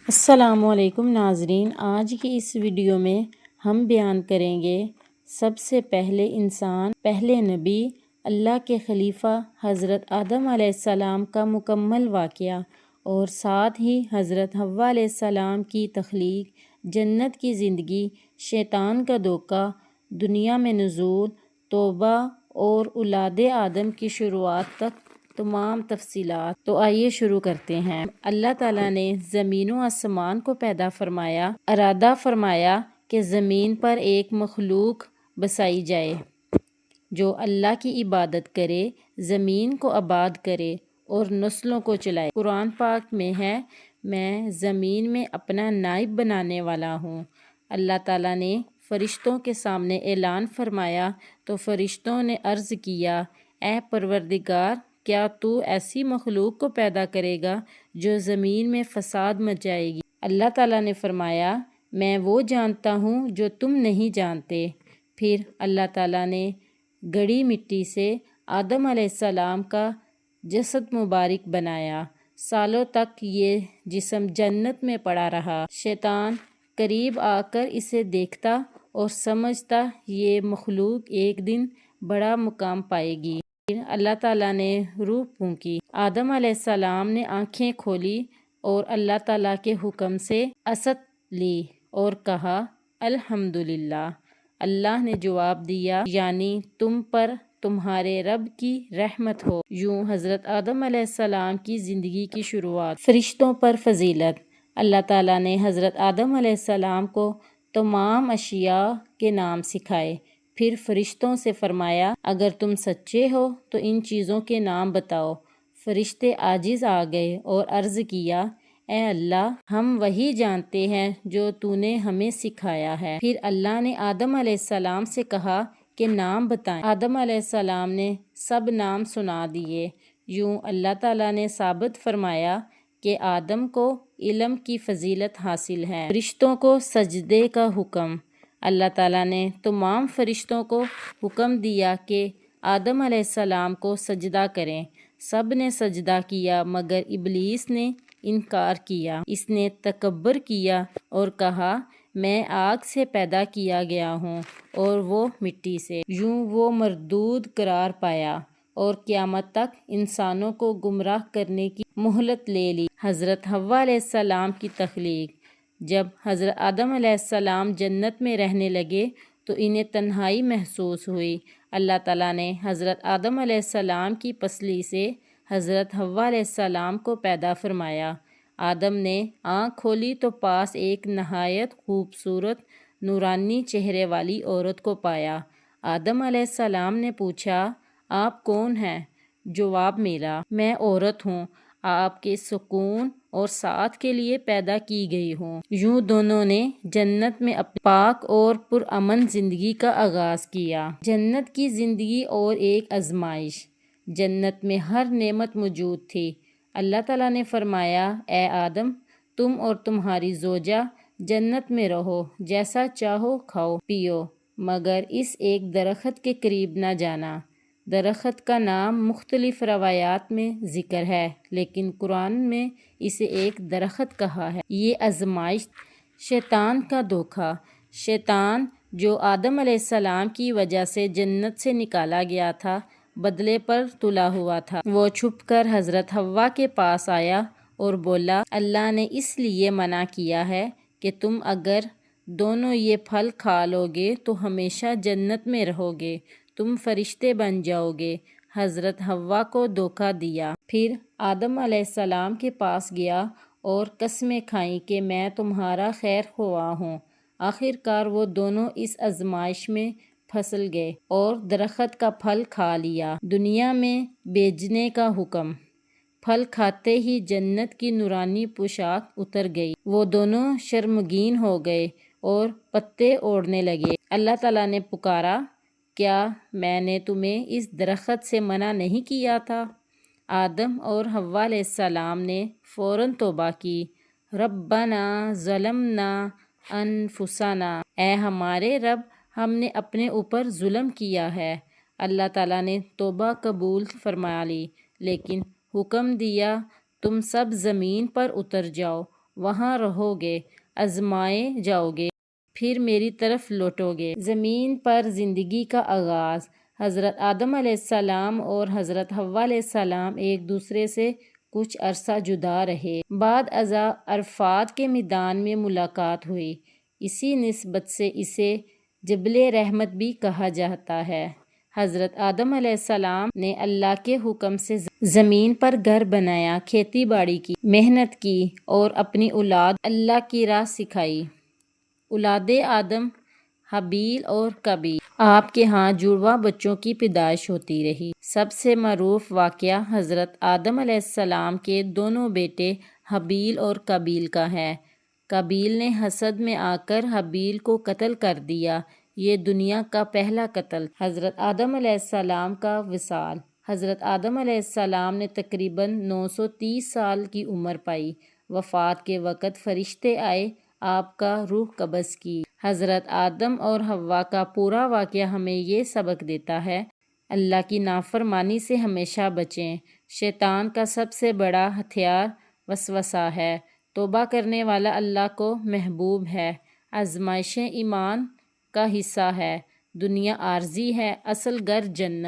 السلام علیکم ناظرین، آج کی اس ویڈیو میں ہم بیان کریں گے سب سے پہلے انسان، پہلے نبی، اللہ کے خلیفہ حضرت آدم علیہ السلام کا مکمل واقعہ اور ساتھ ہی حضرت حوا علیہ السلام کی تخلیق، جنت کی زندگی، شیطان کا دھوکہ، دنیا میں نزول، توبہ اور اولاد آدم کی شروعات تک تمام تفصیلات۔ تو آئیے شروع کرتے ہیں۔ اللہ تعالیٰ نے زمین و آسمان کو پیدا فرمایا، ارادہ فرمایا کہ زمین پر ایک مخلوق بسائی جائے جو اللہ کی عبادت کرے، زمین کو آباد کرے اور نسلوں کو چلائے۔ قرآن پاک میں ہے، میں زمین میں اپنا نائب بنانے والا ہوں۔ اللہ تعالیٰ نے فرشتوں کے سامنے اعلان فرمایا تو فرشتوں نے عرض کیا، اے پروردگار، کیا تو ایسی مخلوق کو پیدا کرے گا جو زمین میں فساد مچائے گی؟ اللہ تعالیٰ نے فرمایا، میں وہ جانتا ہوں جو تم نہیں جانتے۔ پھر اللہ تعالیٰ نے گڑی مٹی سے آدم علیہ السلام کا جسد مبارک بنایا۔ سالوں تک یہ جسم جنت میں پڑا رہا۔ شیطان قریب آ کر اسے دیکھتا اور سمجھتا یہ مخلوق ایک دن بڑا مقام پائے گی۔ پھر اللہ تعالیٰ نے روح پھونکی، آدم علیہ السلام نے آنکھیں کھولی اور اللہ تعالیٰ کے حکم سے انس لی اور کہا الحمدللہ۔ اللہ نے جواب دیا، یعنی تم پر تمہارے رب کی رحمت ہو۔ یوں حضرت آدم علیہ السلام کی زندگی کی شروعات۔ فرشتوں پر فضیلت۔ اللہ تعالیٰ نے حضرت آدم علیہ السلام کو تمام اشیاء کے نام سکھائے۔ پھر فرشتوں سے فرمایا، اگر تم سچے ہو تو ان چیزوں کے نام بتاؤ۔ فرشتے عاجز آ گئے اور عرض کیا، اے اللہ، ہم وہی جانتے ہیں جو تو نے ہمیں سکھایا ہے۔ پھر اللہ نے آدم علیہ السلام سے کہا کہ نام بتائیں۔ آدم علیہ السلام نے سب نام سنا دیے۔ یوں اللہ تعالیٰ نے ثابت فرمایا کہ آدم کو علم کی فضیلت حاصل ہے۔ فرشتوں کو سجدے کا حکم۔ اللہ تعالیٰ نے تمام فرشتوں کو حکم دیا کہ آدم علیہ السلام کو سجدہ کریں۔ سب نے سجدہ کیا مگر ابلیس نے انکار کیا۔ اس نے تکبر کیا اور کہا، میں آگ سے پیدا کیا گیا ہوں اور وہ مٹی سے۔ یوں وہ مردود قرار پایا اور قیامت تک انسانوں کو گمراہ کرنے کی مہلت لے لی۔ حضرت حوا علیہ السلام کی تخلیق۔ جب حضرت آدم علیہ السلام جنت میں رہنے لگے تو انہیں تنہائی محسوس ہوئی۔ اللہ تعالیٰ نے حضرت آدم علیہ السلام کی پسلی سے حضرت حوا علیہ السلام کو پیدا فرمایا۔ آدم نے آنکھ کھولی تو پاس ایک نہایت خوبصورت نورانی چہرے والی عورت کو پایا۔ آدم علیہ السلام نے پوچھا، آپ کون ہیں؟ جواب ملا، میں عورت ہوں، آپ کے سکون اور ساتھ کے لیے پیدا کی گئی ہوں۔ یوں دونوں نے جنت میں اپنی پاک اور پرامن زندگی کا آغاز کیا۔ جنت کی زندگی اور ایک آزمائش۔ جنت میں ہر نعمت موجود تھی۔ اللہ تعالیٰ نے فرمایا، اے آدم، تم اور تمہاری زوجہ جنت میں رہو، جیسا چاہو کھاؤ پیو، مگر اس ایک درخت کے قریب نہ جانا۔ درخت کا نام مختلف روایات میں ذکر ہے، لیکن قرآن میں اسے ایک درخت کہا ہے۔ یہ آزمائش۔ شیطان کا دھوکہ۔ شیطان جو آدم علیہ السلام کی وجہ سے جنت سے نکالا گیا تھا، بدلے پر تلا ہوا تھا۔ وہ چھپ کر حضرت حوا کے پاس آیا اور بولا، اللہ نے اس لیے منع کیا ہے کہ تم اگر دونوں یہ پھل کھا لو گے تو ہمیشہ جنت میں رہو گے، تم فرشتے بن جاؤ گے۔ حضرت حوا کو دھوکہ دیا۔ پھر آدم علیہ السلام کے پاس گیا اور قسمیں کھائیں کہ میں تمہارا خیر خواہ ہوں۔ آخر کار وہ دونوں اس آزمائش میں پھنس گئے اور درخت کا پھل کھا لیا۔ دنیا میں بھیجنے کا حکم۔ پھل کھاتے ہی جنت کی نورانی پوشاک اتر گئی۔ وہ دونوں شرمگین ہو گئے اور پتے اوڑھنے لگے۔ اللہ تعالیٰ نے پکارا، کیا میں نے تمہیں اس درخت سے منع نہیں کیا تھا؟ آدم اور حوا علیہ السلام نے فوراً توبہ کی، ربنا ظلمنا انفسنا، اے ہمارے رب، ہم نے اپنے اوپر ظلم کیا ہے۔ اللہ تعالیٰ نے توبہ قبول فرما لی، لیکن حکم دیا، تم سب زمین پر اتر جاؤ وہاں رہو گے، آزمائے جاؤ گے، پھر میری طرف لوٹو گے۔ زمین پر زندگی کا آغاز۔ حضرت آدم علیہ السلام اور حضرت حوا علیہ السلام ایک دوسرے سے کچھ عرصہ جدا رہے۔ بعد ازاں عرفات کے میدان میں ملاقات ہوئی۔ اسی نسبت سے اسے جبل رحمت بھی کہا جاتا ہے۔ حضرت آدم علیہ السلام نے اللہ کے حکم سے زمین پر گھر بنایا، کھیتی باڑی کی، محنت کی اور اپنی اولاد اللہ کی راہ سکھائی۔ اولاد آدم حابیل اور قابیل۔ آپ کے ہاں جڑواں بچوں کی پیدائش ہوتی رہی۔ سب سے معروف واقعہ حضرت آدم علیہ السلام کے دونوں بیٹے حابیل اور قابیل کا ہے۔ قابیل نے حسد میں آ کر حابیل کو قتل کر دیا۔ یہ دنیا کا پہلا قتل۔ حضرت آدم علیہ السلام کا وصال۔ حضرت آدم علیہ السلام نے تقریباً 930 سال کی عمر پائی۔ وفات کے وقت فرشتے آئے، آپ کا روح قبض کی۔ حضرت آدم اور حوا کا پورا واقعہ ہمیں یہ سبق دیتا ہے، اللہ کی نافرمانی سے ہمیشہ بچیں۔ شیطان کا سب سے بڑا ہتھیار وسوسہ ہے۔ توبہ کرنے والا اللہ کو محبوب ہے۔ آزمائشیں ایمان کا حصہ ہے۔ دنیا عارضی ہے، اصل گھر جنت۔